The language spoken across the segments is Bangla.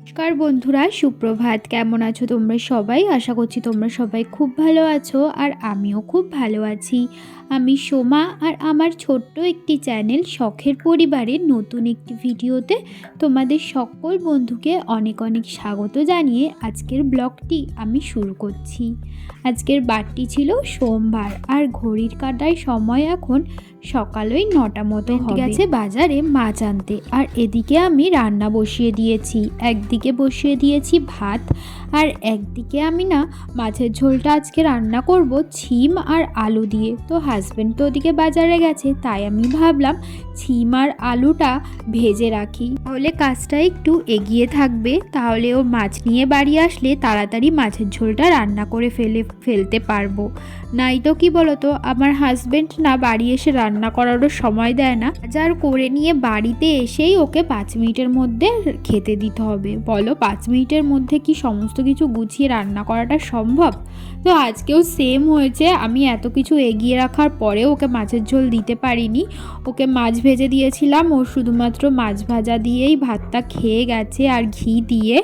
নমস্কার বন্ধুরা, সুপ্রভাত। কেমন আছো তোমরা সবাই? আশা করছি তোমরা সবাই খুব ভালো আছো আর আমিও খুব ভালো আছি। আমি সোমা আর আমার ছোট্ট একটি চ্যানেল শখের পরিবারের নতুন একটি ভিডিওতে তোমাদের সকল বন্ধুকে অনেক অনেক স্বাগত জানিয়ে আজকের ব্লগটি আমি শুরু করছি। আজকের বারটি ছিল সোমবার আর ঘড়ির কাঁটায় সময় এখন সকাল 9টা মতো গেছে বাজারে মাছ আনতে। আর এদিকে আমি রান্না বসিয়ে দিয়েছি। একদিকে বসিয়ে দিয়েছি ভাত আর একদিকে আমি মাছের ঝোলটা আজকে রান্না করব ছিম আর আলু দিয়ে। তো হাজব্যান্ড তো ওদিকে বাজারে গেছে, তাই আমি ভাবলাম ছিম আর আলুটা ভেজে রাখি, তাহলে কাজটা একটু এগিয়ে থাকবে। তাহলে ও মাছ নিয়ে বাড়ি আসলে তাড়াতাড়ি মাছের ঝোলটা রান্না করে ফেলতে পারবো। নাই তো কি বলতো, আমার হাজব্যান্ড বাড়ি এসে রান্না করারও সময় দেয় না। বাজার করে নিয়ে বাড়িতে এসেই ওকে 5 মিনিটের মধ্যে খেতে দিতে হবে। বলো 5 মিনিটের মধ্যে কি সমস্ত কিছু গুছিয়ে রান্না করাটা সম্ভব? তো আজকেও সেম হয়েছে। আমি এত কিছু এগিয়ে রাখার পরেও ওকে মাছের ঝোল দিতে পারিনি। ওকে মাছ ভেজে দিয়েছিলাম, ও শুধুমাত্র মাছ ভাজা দিয়েই ভাতটা খেয়ে গেছে আর ঘি দিয়ে।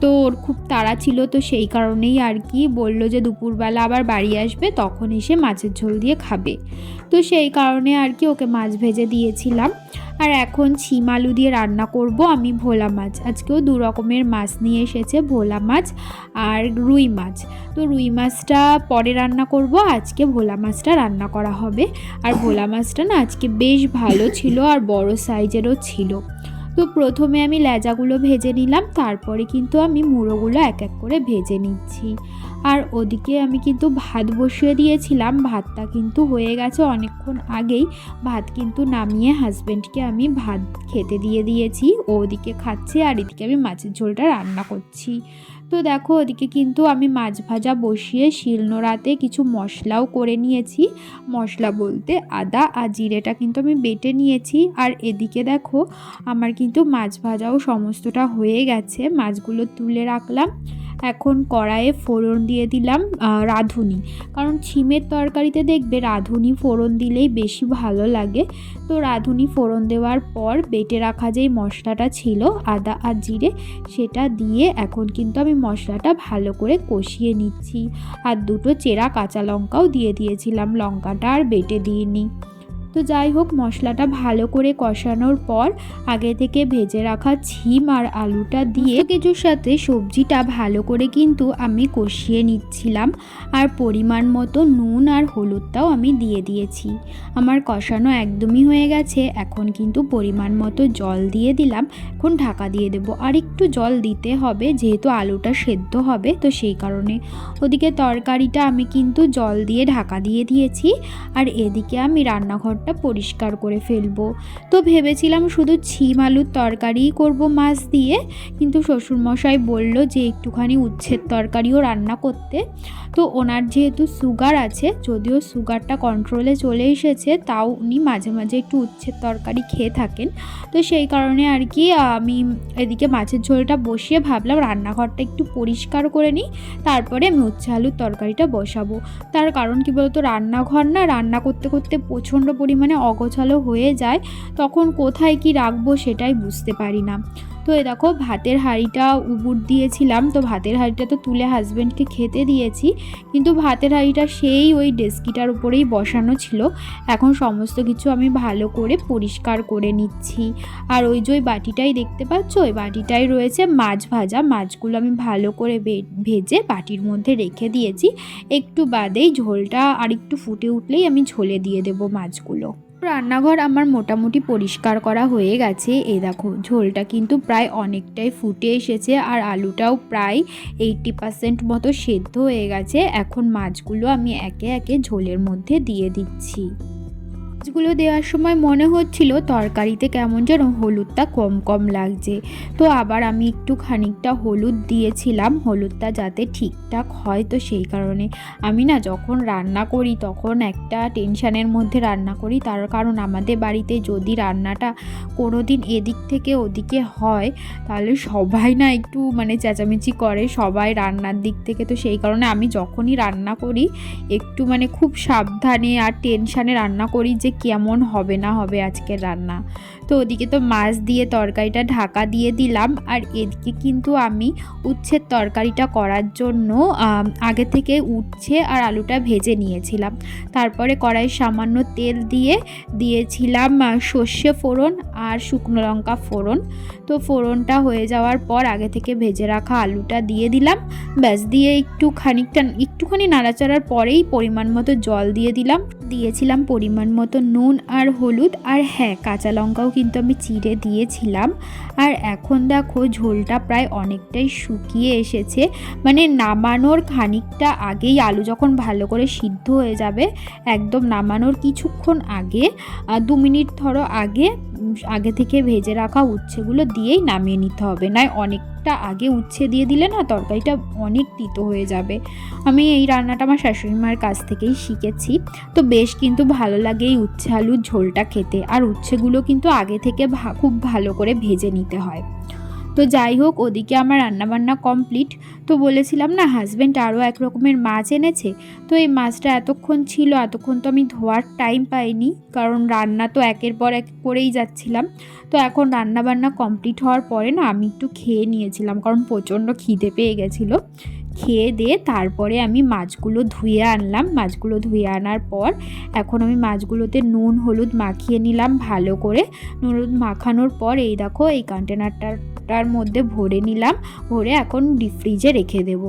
তো ওর খুব তাড়া ছিল, তো সেই কারণেই আর কি বললো যে দুপুরবেলা আবার বাড়ি আসবে, তখন এসে মাছের ঝোল দিয়ে খাবে। তো সেই কারণে আর কি ওকে মাছ ভেজে দিয়েছিলাম। আর এখন ছিম আলু দিয়ে রান্না করব আমি ভোলা মাছ। আজকেও 2 রকমের মাছ নিয়ে এসেছে, ভোলা মাছ আর রুই মাছ। তো রুই মাছটা পরে রান্না করব, আজকে ভোলা মাছটা রান্না করা হবে। আর ভোলা মাছটা আজকে বেশ ভালো ছিল আর বড় সাইজেরও ছিল। তো প্রথমে আমি লেজাগুলো ভেজে নিলাম, তারপরে কিন্তু আমি মুড়োগুলো এক এক করে ভেজে নিচ্ছি। আর ওদিকে আমি কিন্তু ভাত বসিয়ে দিয়েছিলাম। ভাতটা কিন্তু হয়ে গেছে অনেকক্ষণ আগেই। ভাত কিন্তু নামিয়ে হাজব্যান্ডকে আমি ভাত খেতে দিয়ে দিয়েছি, ও ওদিকে খাচ্ছে আর এদিকে আমি মাছের ঝোলটা রান্না করছি। তো দেখো ওদিকে কিন্তু আমি মাছ ভাজা বসিয়ে শিলনোড়াতে কিছু মশলাও করে নিয়েছি। মশলা বলতে আদা আর জিরেটা কিন্তু আমি বেটে নিয়েছি। আর এদিকে দেখো আমার কিন্তু মাছ ভাজাও সমস্তটা হয়ে গেছে। মাছগুলো তুলে রাখলাম। এখন কড়াইয়ে ফোড়ন দিয়ে দিলাম রাঁধুনি, কারণ ছিমের তরকারিতে দেখবে রাঁধুনি ফোড়ন দিলেই বেশি ভালো লাগে। তো রাঁধুনি ফোড়ন দেওয়ার পর বেটে রাখা যেই মশলাটা ছিল আদা আর জিরে, সেটা দিয়ে এখন কিন্তু আমি মশলাটা ভালো করে কষিয়ে নিচ্ছি। আর 2টো চেরা কাঁচা লঙ্কাও দিয়ে দিয়েছিলাম, লঙ্কাটা আর বেটে দিইনি। তো যাই হোক, মশলাটা ভালো করে কষানোর পর আগে থেকে ভেজে রাখা ছিম আর আলুটা দিয়ে কিছুর সাথে সবজিটা ভালো করে কিন্তু আমি কষিয়ে নিচ্ছিলাম। আর পরিমাণ মতো নুন আর হলুদটাও আমি দিয়ে দিয়েছি। আমার কষানো একদমই হয়ে গেছে। এখন কিন্তু পরিমাণ মতো জল দিয়ে দিলাম। এখন ঢাকা দিয়ে দেবো। আর একটু জল দিতে হবে, যেহেতু আলুটা সেদ্ধ হবে, তো সেই কারণে। ওদিকে তরকারিটা আমি কিন্তু জল দিয়ে ঢাকা দিয়ে দিয়েছি। আর এদিকে আমি রান্নাঘর পরিষ্কার করে ফেলবো। তো ভেবেছিলাম শুধু ছিম আলুর তরকারিই করব মাছ দিয়ে, কিন্তু শ্বশুরমশাই বলল যে একটুখানি উচ্ছের তরকারিও রান্না করতে। তো ওনার যেহেতু সুগার আছে, যদিও সুগারটা কন্ট্রোলে চলে এসেছে, তাও উনি মাঝে মাঝে একটু উচ্ছের তরকারি খেয়ে থাকেন। তো সেই কারণে আর কি আমি এদিকে মাছের ঝোলটা বসিয়ে ভাবলাম রান্নাঘরটা একটু পরিষ্কার করে নিই, তারপরে আমি উচ্ছে আলুর তরকারিটা বসাবো। তার কারণ কি বলতো, রান্নাঘর রান্না করতে করতে প্রচণ্ড পরিমাণে অগোছালো হয়ে যায়, তখন কোথায় কি রাখবো সেটাই বুঝতে পারি না। তো এই দেখো ভাতের হাঁড়িটা উবুর দিয়েছিলাম, তো ভাতের হাঁড়িটা তো তুলে হাজব্যান্ডকে খেতে দিয়েছি, কিন্তু ভাতের হাঁড়িটা সেই ওই ডেস্কিটার উপরেই বসানো ছিল। এখন সমস্ত কিছু আমি ভালো করে পরিষ্কার করে নিচ্ছি। আর ওই যে ওই বাটিটাই দেখতে পাচ্ছ, ওই বাটিটাই রয়েছে মাছ ভাজা। মাছগুলো আমি ভালো করে ভেজে বাটির মধ্যে রেখে দিয়েছি। একটু বাদেই ঝোলটা আর একটু ফুটে উঠলেই আমি ঝোলে দিয়ে দেবো মাছগুলো। রান্নাঘর আমার মোটামুটি পরিষ্কার করা হয়ে গেছে। এই দেখো ঝোলটা কিন্তু প্রায় অনেকটাই ফুটে এসেছে আর আলুটাও প্রায় 80% মতো সেদ্ধ হয়ে গেছে। এখন মাছগুলো আমি একে একে ঝোলের মধ্যে দিয়ে দিচ্ছি। মাছগুলো দেওয়ার সময় মনে হচ্ছিল তরকারিতে কেমন যেন হলুদটা কম কম লাগছে। তো আবার আমি একটু খানিকটা হলুদ দিয়েছিলাম, হলুদটা যাতে ঠিকঠাক হয়। তো সেই কারণে আমি যখন রান্না করি তখন একটা টেনশানের মধ্যে রান্না করি, তার কারণ আমাদের বাড়িতে যদি রান্নাটা কোনো দিন এদিক থেকে ওদিকে হয়, তাহলে সবাই একটু চেঁচামেচি করে সবাই রান্নার দিক থেকে। তো সেই কারণে আমি যখনই রান্না করি একটু খুব সাবধানে আর টেনশানে রান্না করি যে কেমন হবে না হবে আজকের রান্না। তো তো ওদিকে তো মাছ দিয়ে তরকারিটা ঢাকা দিয়ে দিলাম। আর এদিকে কিন্তু আমি উচ্ছের তরকারিটা করার জন্য আগে থেকে উচ্ছে আর আলুটা ভেজে নিয়েছিলাম। তারপরে কড়াইয়ে সামান্য তেল দিয়ে দিয়েছিলাম সর্ষে ফোড়ন আর শুকনো লঙ্কা ফোড়ন। তো ফোড়নটা হয়ে যাওয়ার পর আগে থেকে ভেজে রাখা আলুটা দিয়ে দিলাম। ব্যাস, দিয়ে একটুখানি নাড়াচাড়ার পরেই পরিমাণ মতো জল দিয়ে দিয়েছিলাম পরিমাণ মতো নুন আর হলুদ। আর হ্যাঁ, কাঁচা লঙ্কাও কিন্তু আমি চিড়ে দিয়েছিলাম। আর এখন দেখো ঝোলটা প্রায় অনেকটাই শুকিয়ে এসেছে, মানে নামানোর খানিকটা আগেই আলু যখন ভালো করে সিদ্ধ হয়ে যাবে, একদম নামানোর কিছুক্ষণ আগে 2 মিনিট ধরো আগে থেকে ভেজে রাখা উচ্ছেগুলো দিয়েই নামিয়ে নিতে হবে, নয় অনেকটা আগে উচ্ছে দিয়ে দিলে না তরকারিটা অনেক তিতো হয়ে যাবে। আমি এই রান্নাটা আমার শাশুড়ি মার কাছ থেকেই শিখেছি। তো বেশ কিন্তু ভালো লাগে এই উচ্ছে আলুর ঝোলটা খেতে। আর উচ্ছেগুলো কিন্তু আগে থেকে খুব ভালো করে ভেজে নিতে হয়। তো যাই হোক, ওদিকে আমার রান্নাবান্না কমপ্লিট। তো বলেছিলাম না হাজব্যান্ড আরও এক রকমের মাছ এনেছে। তো এই মাছটা এতক্ষণ তো আমি ধোয়ার টাইম পাইনি, কারণ রান্না তো একের পর এক করেই যাচ্ছিলাম। তো এখন রান্নাবান্না কমপ্লিট হওয়ার পরে না আমি একটু খেয়ে নিয়েছিলাম, কারণ প্রচণ্ড খিদে পেয়ে গেছিলো। খেয়ে দিয়ে তারপরে আমি মাছগুলো ধুয়ে আনলাম। মাছগুলো ধুয়ে আনার পর এখন আমি মাছগুলোতে নুন হলুদ মাখিয়ে নিলাম ভালো করে। নুন হলুদ মাখানোর পর এই দেখো এই কন্টেনারটার মধ্যে ভরে নিলাম। ভরে এখন ডিপ ফ্রিজে রেখে দেব।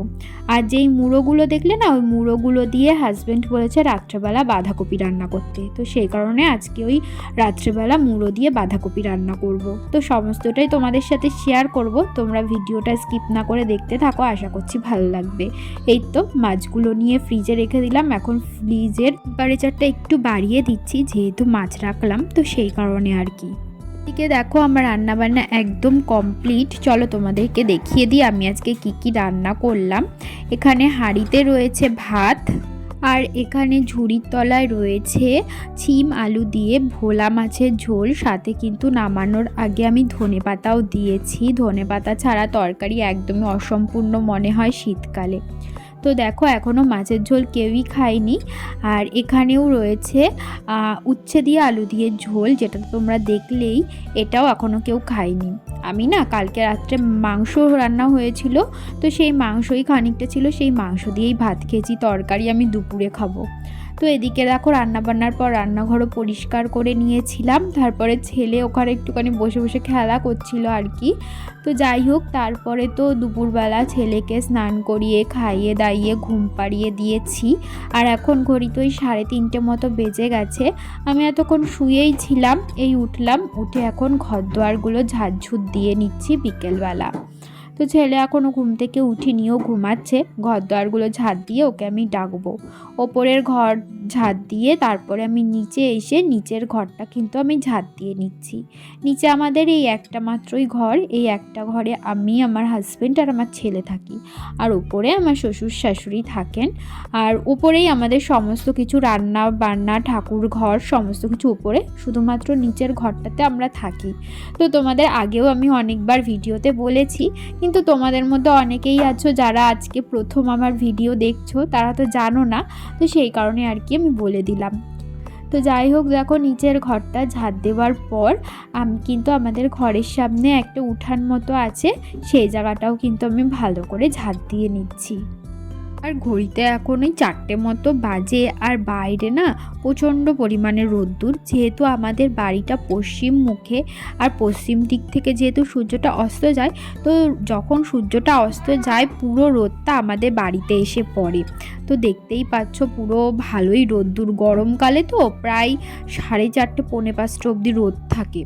আর যেই মুড়োগুলো দেখলে না, ওই মুড়োগুলো দিয়ে হাজব্যান্ড বলেছে রাত্রেবেলা বাঁধাকপি রান্না করতে। তো সেই কারণে আজকে ওই রাত্রেবেলা মুড়ো দিয়ে বাঁধাকপি রান্না করব। তো সমস্তটাই তোমাদের সাথে শেয়ার করব, তোমরা ভিডিওটা স্কিপ না করে দেখতে থাকো, আশা করছি ভালো লাগবে। এই তো মাছগুলো নিয়ে ফ্রিজে রেখে দিলাম। এখন ফ্রিজের টেম্পারেচারটা একটু বাড়িয়ে দিচ্ছি, যেহেতু মাছ রাখলাম তো সেই কারণে আর কি। এদিকে দেখো আমার রান্নাবান্না একদম কমপ্লিট। চলো তোমাদেরকে দেখিয়ে দিই আমি আজকে কি রান্না করলাম। এখানে হাঁড়িতে রয়েছে ভাত, আর এখানে ঝুড়ির তলায় রয়েছে শিম আলু দিয়ে ভোলা মাছের ঝোল। সাথে কিন্তু নামানোর আগে আমি ধনেপাতাও দিয়েছি। ধনেপাতা ছাড়া তরকারি একদমই অসম্পূর্ণ মনে হয় শীতকালে। তো দেখো এখনও মাছের ঝোল কেউই খায়নি। আর এখানেও রয়েছে উচ্ছে দিয়ে আলু দিয়ে ঝোল, যেটা তোমরা দেখলেই, এটাও এখনও কেউ খায়নি। আমি না কালকে রাত্রে মাংস রান্না হয়েছিল, তো সেই মাংসই খানিকটা ছিল, সেই মাংস দিয়েই ভাত খেয়েছি। তরকারি আমি দুপুরে খাবো। তো এদিকে দেখো রান্নাবান্নার পর রান্নাঘরও পরিষ্কার করে নিয়েছিলাম। তারপরে ছেলে ওখানে একটুখানি বসে বসে খেলা করছিল আর কি। তো যাই হোক, তারপরে তো দুপুরবেলা ছেলেকে স্নান করিয়ে খাইয়ে দাইয়ে ঘুম পাড়িয়ে দিয়েছি। আর এখন ঘড়ি তো ওই 3:30 মতো বেজে গেছে। আমি এতক্ষণ শুয়েই ছিলাম, এই উঠলাম। উঠে এখন ঘরদোয়ারগুলো ঝাড়ঝুট দিয়ে নিচ্ছি বিকেলবেলা। তো ছেলে এখনও ঘুম থেকে উঠিনিও, ঘুমাচ্ছে। ঘরদোয়ারগুলো ঝাড় দিয়ে ওকে আমি ডাকবো। ওপরের ঘর ঝাড় দিয়ে তারপরে আমি নিচে এসে নিচের ঘরটা কিন্তু আমি ঝাড় দিয়ে নিচ্ছি। নিচে আমাদের এই একটা মাত্রই ঘর, এই একটা ঘরে আমি, আমার হাজব্যান্ড আর আমার ছেলে থাকি। আর ওপরে আমার শ্বশুর শাশুড়ি থাকেন। আর ওপরেই আমাদের সমস্ত কিছু রান্না বান্না ঠাকুর ঘর সমস্ত কিছু উপরে, শুধুমাত্র নিচের ঘরটাতে আমরা থাকি। তো তোমাদের আগেও আমি অনেকবার ভিডিওতে বলেছি, কিন্তু তোমাদের মধ্যে অনেকেই আছো যারা আজকে প্রথম আমার ভিডিও দেখছো, তারা তো জানো না। তো সেই কারণে আর কি আমি বলে দিলাম। তো যাই হোক, দেখো নিচের ঘরটা ঝাড় দেওয়ার পর আমি কিন্তু আমাদের ঘরের সামনে একটা উঠান মতো আছে, সেই জায়গাটাও কিন্তু আমি ভালো করে ঝাড় দিয়ে নিচ্ছি। আর ঘড়িতে এখন ওই 4টে মতো বাজে। আর বাইরে না প্রচণ্ড পরিমাণে রোদ্দুর, যেহেতু আমাদের বাড়িটা পশ্চিম মুখে। আর পশ্চিম দিক থেকে যেহেতু সূর্যটা অস্ত যায়, তো যখন সূর্যটা অস্ত যায় পুরো রোদটা আমাদের বাড়িতে এসে পড়ে। তো দেখতেই পাচ্ছ পুরো ভালোই রোদ্দুর। গরমকালে তো প্রায় 4:30 পৌনে 5টা অবধি রোদ থাকে।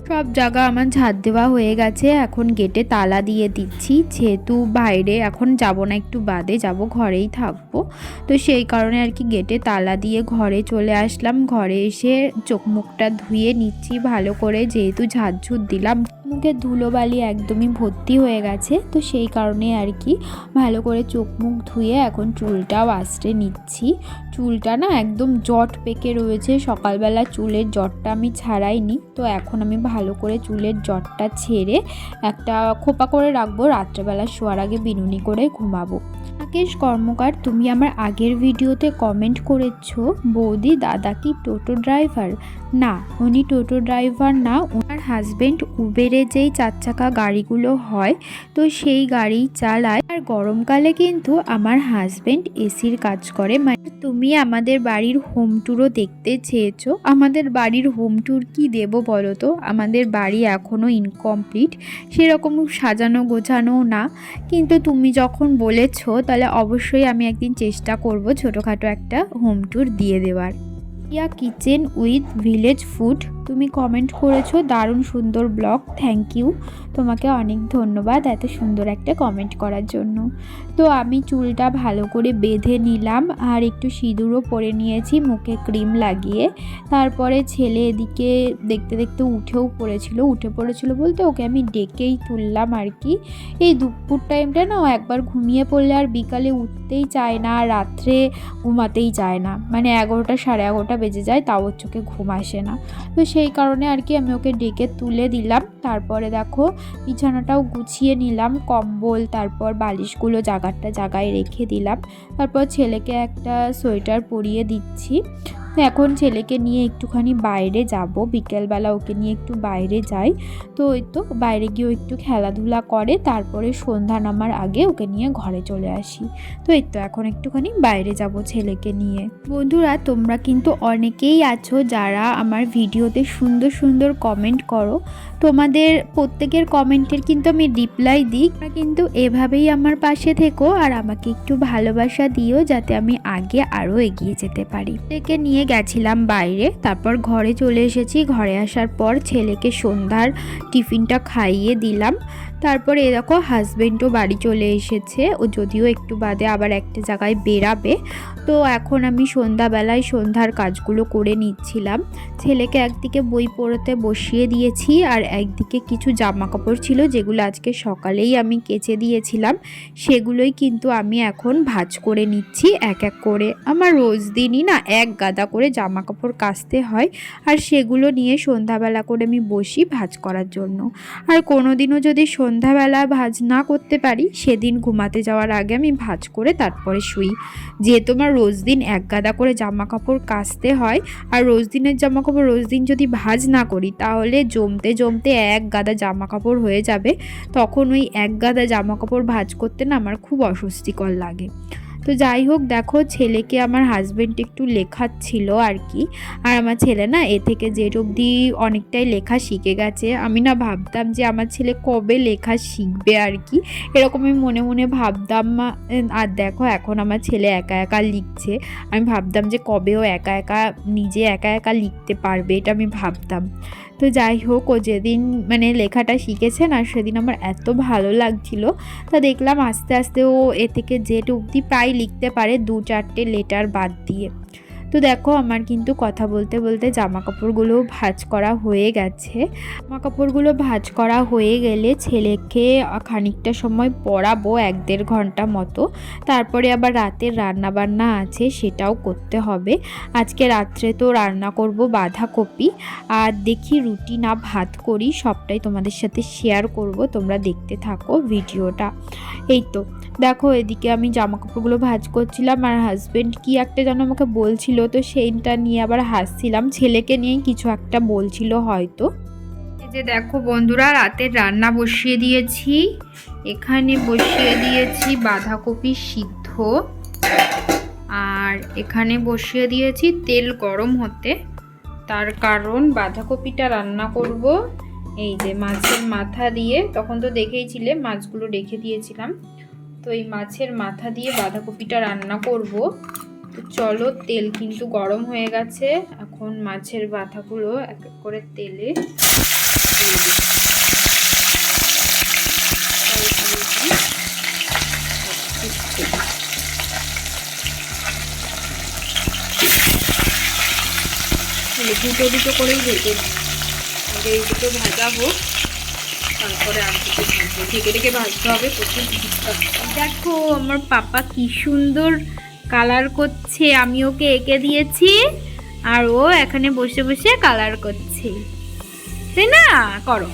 সব জায়গা আমার ঝাড় দেওয়া হয়ে গেছে। এখন গেটে তালা দিয়ে দিচ্ছি, যেহেতু বাইরে এখন যাব না, একটু বাদে যাব, ঘরেই থাকবো। তো সেই কারণে আর কি গেটে তালা দিয়ে ঘরে চলে আসলাম। ঘরে এসে চোখ মুখটা ধুয়ে নিচ্ছি ভালো করে, যেহেতু ঝাড়ঝুট দিলাম। মুখে ধুলোবালি একদমই ভর্তি হয়ে গেছে, তো সেই কারণে আর কি ভালো করে চোখ মুখ ধুয়ে এখন চুলটাও আঁচড়ে নিচ্ছি। চুলটা না একদম জট পেকে রয়েছে, সকালবেলা চুলের জটটা আমি ছাড়াইনি, তো এখন আমি ভালো করে চুলের জটটা ছেড়ে একটা খোপা করে রাখবো, রাত্রেবেলা শোয়ার আগে বিনুনি করে ঘুমাবো। রাকেশ কর্মকার, তুমি আমার আগের ভিডিওতে কমেন্ট করেছো বৌদি দাদা কি টোটো ড্রাইভার? না, উনি টোটো ড্রাইভার না, ওনার হাজব্যান্ড উবেরে যেই 4 চাকা গাড়িগুলো হয় তো সেই গাড়ি চালায়। আর গরমকালে কিন্তু আমার হাজব্যান্ড এসির কাজ করে। মানে তুমি আমাদের বাড়ির হোম ট্যুরও দেখতে চেয়েছো, আমাদের বাড়ির হোম ট্যুর কি দেব বলো তো? আমাদের বাড়ি এখনও ইনকমপ্লিট, সেরকম সাজানো গোছানো না, কিন্তু তুমি যখন বলেছো তাহলে অবশ্যই আমি একদিন চেষ্টা করব ছোটোখাটো একটা হোম ট্যুর দিয়ে দেওয়ার। ইয়া কিচেন উইথ ভিলেজ ফুড, তুমি কমেন্ট করেছো, দারুণ সুন্দর ব্লগ, থ্যাংক ইউ, তোমাকে অনেক ধন্যবাদ এত সুন্দর একটা কমেন্ট করার জন্য। তো আমি চুলটা ভালো করে বেঁধে নিলাম আর একটু সিঁদুরও পরে নিয়েছি মুখে ক্রিম লাগিয়ে। তারপরে ছেলে এদিকে দেখতে দেখতে উঠে পড়েছিল বলতে ওকে আমি ডেকেই তুললাম আর কি। এই দুপুর টাইমটা না ও একবার ঘুমিয়ে পড়লে আর বিকালে উঠতেই চায় না, রাত্রে ঘুমাতেই চায় না, মানে 11টা 11:30 বেজে যায়, তাও ওর চোখে ঘুম আসে না। তো সেই কারণে আর কি আমি ওকে ডেকে তুলে দিলাম। তারপরে দেখো বিছানাটাও গুছিয়ে নিলাম, কম্বল তারপর বালিশগুলো জায়গায় রেখে দিলাম। তারপর ছেলেকে একটা সোয়েটার পরিয়ে দিচ্ছি। এখন ছেলেকে নিয়ে একটুখানি বাইরে যাব, বিকেলবেলা ওকে নিয়ে একটু বাইরে যাই। তো ওই তো বাইরে গিয়েও একটু খেলাধুলা করে, তারপরে সন্ধ্যা নামার আগে ওকে নিয়ে ঘরে চলে আসি। তো এই তো এখন একটুখানি বাইরে যাব ছেলেকে নিয়ে। বন্ধুরা, তোমরা কিন্তু অনেকেই আছো যারা আমার ভিডিওতে সুন্দর সুন্দর কমেন্ট করো, তোমাদের প্রত্যেকের কমেন্টের কিন্তু আমি রিপ্লাই দিই। তোমরা কিন্তু এভাবেই আমার পাশে থেকো আর আমাকে একটু ভালোবাসা দিও যাতে আমি আগে আরও এগিয়ে যেতে পারি। ছেলেকে নিয়ে গেছিলাম বাইরে, তারপর ঘরে চলে এসেছি। ঘরে আসার পর ছেলেকে সন্ধ্যার টিফিনটা খাইয়ে দিলাম। তারপরে দেখো হাজব্যান্ডও বাড়ি চলে এসেছে, ও যদিও একটু বাদে আবার একটা জায়গায় বেরাবে। তো এখন আমি সন্ধ্যাবেলায় সন্ধ্যার কাজগুলো করে নিচ্ছিলাম। ছেলেকে একদিকে বই পড়তে বসিয়ে দিয়েছি আর একদিকে কিছু জামা কাপড় ছিল যেগুলো আজকে সকালেই আমি কেচে দিয়েছিলাম, সেগুলোই কিন্তু আমি এখন ভাঁজ করে নিচ্ছি এক এক করে। আমার রোজ দিনই না এক গাদা করে জামা কাপড় কাচতে হয়, আর সেগুলো নিয়ে সন্ধ্যাবেলা করে আমি বসি ভাঁজ করার জন্য। আর কোনোদিনও যদি সন্ধ্যাবেলা ভাঁজ না করতে পারি, সেদিন ঘুমাতে যাওয়ার আগে আমি ভাঁজ করে তারপরে শুই। যেহেতু আমার রোজ দিন এক গাদা করে জামা কাপড় কাচতে হয়, আর রোজ দিনের জামা কাপড় রোজ দিন যদি ভাঁজ না করি তাহলে জমতে জমতে এক গাদা জামা কাপড় হয়ে যাবে, তখন ওই এক গাদা জামা কাপড় ভাঁজ করতে না আমার খুব অস্বস্তিকর লাগে। তো যাই হোক, দেখো ছেলেকে আমার হাজব্যান্ড একটু লেখাচ্ছিল আর কি। আর আমার ছেলে না এ থেকে জেড অবধি অনেকটাই লেখা শিখে গেছে। আমি না ভাবতাম যে আমার ছেলে কবে লেখা শিখবে আর কি, এরকম আমি মনে মনে ভাবতাম। আর দেখো এখন আমার ছেলে একা একা লিখছে। আমি ভাবতাম যে কবে ও নিজে একা একা লিখতে পারবে, এটা আমি ভাবতাম। তো যাই হোক, ও যেদিন মানে লেখাটা শিখেছে না সেদিন আমার এত ভালো লাগছিল। তা দেখলাম আস্তে আস্তে ও এ থেকে জেড অবধি প্রায় লিখতে পারে, 2-4টে লেটার বাদ দিয়ে। তো দেখো আমার কিন্তু কথা বলতে বলতে জামা কাপড়গুলো ভাঁজ করা হয়ে গেছে। জামা কাপড়গুলো ভাঁজ করা হয়ে গেলে ছেলেকে খানিকটা সময় পড়াবো, 1-1.5 ঘন্টা মতো। তারপরে আবার রাতের রান্না বান্না আছে, সেটাও করতে হবে। আজকে রাত্রে তো রান্না করব বাঁধাকপি, আর দেখি রুটি না ভাত করি, সবটাই তোমাদের সাথে শেয়ার করব, তোমরা দেখতে থাকো ভিডিওটা। এই তো দেখো এদিকে আমি জামা কাপড়গুলো ভাঁজ করছিলাম, আর হাজব্যান্ড কি একটা যেন আমাকে বলছিল, তো সেইটা নিয়ে আবার হাসছিলাম। ছেলেকে নিয়েই কিছু একটা বলছিল হয়তো। এই যে দেখো বন্ধুরা, রাতের রান্না বসিয়ে দিয়েছি। এখানে বসিয়ে দিয়েছি বাঁধাকপি সিদ্ধ, আর এখানে বসিয়ে দিয়েছি তেল গরম হতে। তার কারণ বাঁধাকপিটা রান্না করব এই যে মাছের মাথা দিয়ে, তখন তো দেখেইছিলে মাছগুলো রেখে দিয়েছিলাম, তো এই মাছের মাথা দিয়ে বাঁধাকপিটা রান্না করব। তো চলো, তেল কিন্তু গরম হয়ে গেছে, এখন মাছের মাথাগুলো এক এক করে তেলে দুটো দুটো করেই ভেজে নিই, আগে এই দুটো ভাজা হোক, তারপরে আলুতে ভাজবো, ঢেকে ঢেকে ভাজতে হবে প্রচুর। দেখো আমার পাপা কি সুন্দর কালার করছে, আমি ওকে এঁকে দিয়েছি আর ও এখানে বসে বসে কালার করছে, তাই না? করো।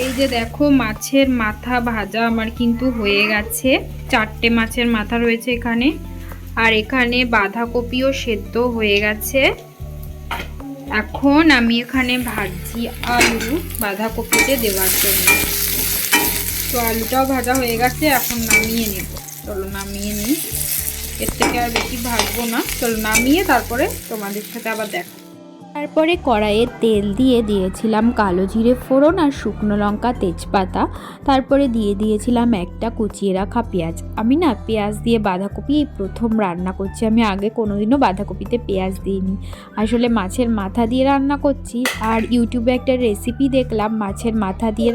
এই যে দেখো মাছের মাথা ভাজা আমার কিন্তু হয়ে গেছে, 4টে মাছের মাথা রয়েছে এখানে, আর এখানে বাঁধাকপিও সেদ্ধ হয়ে গেছে। এখন আমি এখানে ভাজছি আলু বাঁধাকপিতে দেওয়ার জন্য। তো আলুটাও ভাজা হয়ে গেছে, এখন নামিয়ে নেব। চলো নামিয়ে নিই, এর থেকে আর বেশি ভাজবো না। চলো নামিয়ে তারপরে তোমাদের সাথে আবার দেখো। তারপরে কড়াইয়ে তেল দিয়ে দিয়েছিলাম কালো জিরে ফোড়ন আর শুকনো লঙ্কা তেজপাতা, তারপরে দিয়ে দিয়েছিলাম একটা কুচিয়ে রাখা পেঁয়াজ। আমি না পেঁয়াজ দিয়ে বাঁধাকপি এই প্রথম রান্না করছি, আমি আগে কোনোদিনও বাঁধাকপিতে পেঁয়াজ দিইনি। আসলে মাছের মাথা দিয়ে রান্না করছি, আর ইউটিউবে একটা রেসিপি দেখলাম মাছের মাথা দিয়ে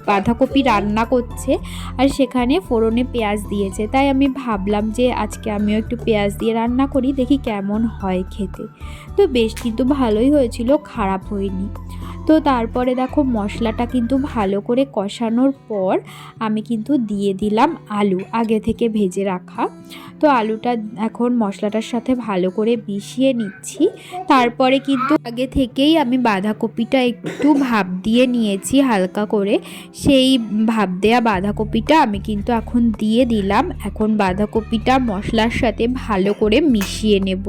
বাঁধাকপি রান্না করছে, আর সেখানে ফোড়নে পেঁয়াজ দিয়েছে। তাই আমি ভাবলাম যে আজকে আমিও একটু পেঁয়াজ দিয়ে রান্না করি, দেখি কেমন হয় খেতে। তো বেশ কিন্তু ভালোই হয়েছিল, খারাপ হয়নি। তো তারপরে দেখো মশলাটা কিন্তু ভালো করে কষানোর পর আমি কিন্তু দিয়ে দিলাম আলু আগে থেকে ভেজে রাখা। তো আলুটা এখন মশলাটার সাথে ভালো করে মিশিয়ে নিচ্ছি। তারপরে কিন্তু আগে থেকেই আমি বাঁধাকপিটা একটু ভাপ দিয়ে নিয়েছি হালকা করে, সেই ভাপ দেয়া বাঁধাকপিটা আমি কিন্তু এখন দিয়ে দিলাম। এখন বাঁধাকপিটা মশলার সাথে ভালো করে মিশিয়ে নেব,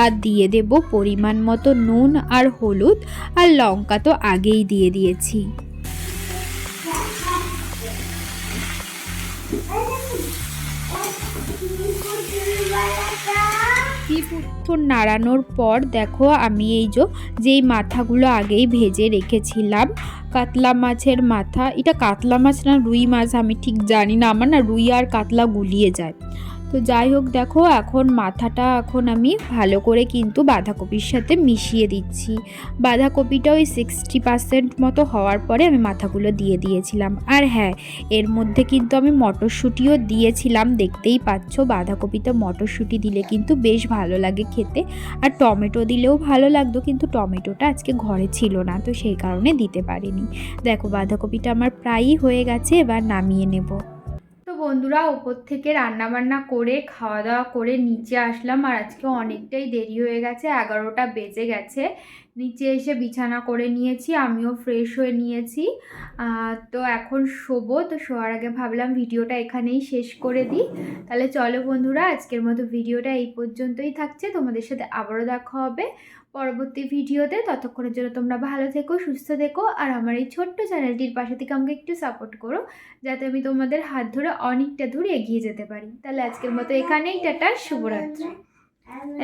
আর দিয়ে দেব পরিমাণ মতো নুন আর হলুদ, আর লঙ্কা তো আগেই দিয়ে দিয়েছি। কিছুক্ষণ নাড়ানোর পর দেখো আমি যেই মাথাগুলো আগেই ভেজে রেখেছিলাম, কাতলা মাছের মাথা, এটা কাতলা মাছ না রুই মাছ আমি ঠিক জানি না, আমার না রুই আর কাতলা গুলিয়ে যায়। তো যাই হোক দেখো এখন মাথাটা এখন আমি ভালো করে কিন্তু বাঁধাকপির সাথে মিশিয়ে দিচ্ছি। বাঁধাকপিটা ওই 60% মতো হওয়ার পরে আমি মাথাগুলো দিয়ে দিয়েছিলাম। আর হ্যাঁ, এর মধ্যে কিন্তু আমি মটরশুঁটিও দিয়েছিলাম, দেখতেই পাচ্ছ। বাঁধাকপিতে মটরশুঁটি দিলে কিন্তু বেশ ভালো লাগে খেতে, আর টমেটো দিলেও ভালো লাগতো, কিন্তু টমেটোটা আজকে ঘরে ছিল না, তো সেই কারণে দিতে পারিনি। দেখো বাঁধাকপিটা আমার প্রায়ই হয়ে গেছে, এবার নামিয়ে নেব। তো বন্ধুরা ওপর থেকে রান্নাবান্না করে খাওয়া দাওয়া করে নিচে আসলাম, আর আজকে অনেকটাই দেরি হয়ে গেছে, 11টা বেজে গেছে। নিচে এসে বিছানা করে নিয়েছি, আমিও ফ্রেশ হয়ে নিয়েছি। তো এখন শোবো। তো শোয়ার আগে ভাবলাম ভিডিওটা এখানেই শেষ করে দিই। তাহলে চলো বন্ধুরা, আজকের মতো ভিডিওটা এই পর্যন্তই থাকছে। তোমাদের সাথে আবারও দেখা হবে পরবর্তী ভিডিওতে। ততক্ষণের জন্য তোমরা ভালো থেকো, সুস্থ থেকো, আর আমার এই ছোট্ট চ্যানেলটির পাশে থেকে আমাকে একটু সাপোর্ট করো, যাতে আমি তোমাদের হাত ধরে অনেকটা দূর এগিয়ে যেতে পারি। তাহলে আজকের মতো এখানেই, টাটা, শুভরাত্রি।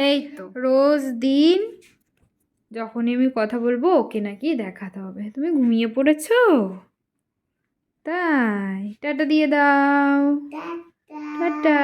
এই তো রোজ দিন যখনই আমি কথা বলবো ওকে নাকি দেখাতে হবে। তুমি ঘুমিয়ে পড়েছো? তাই টাটা দিয়ে দাও, টাটা।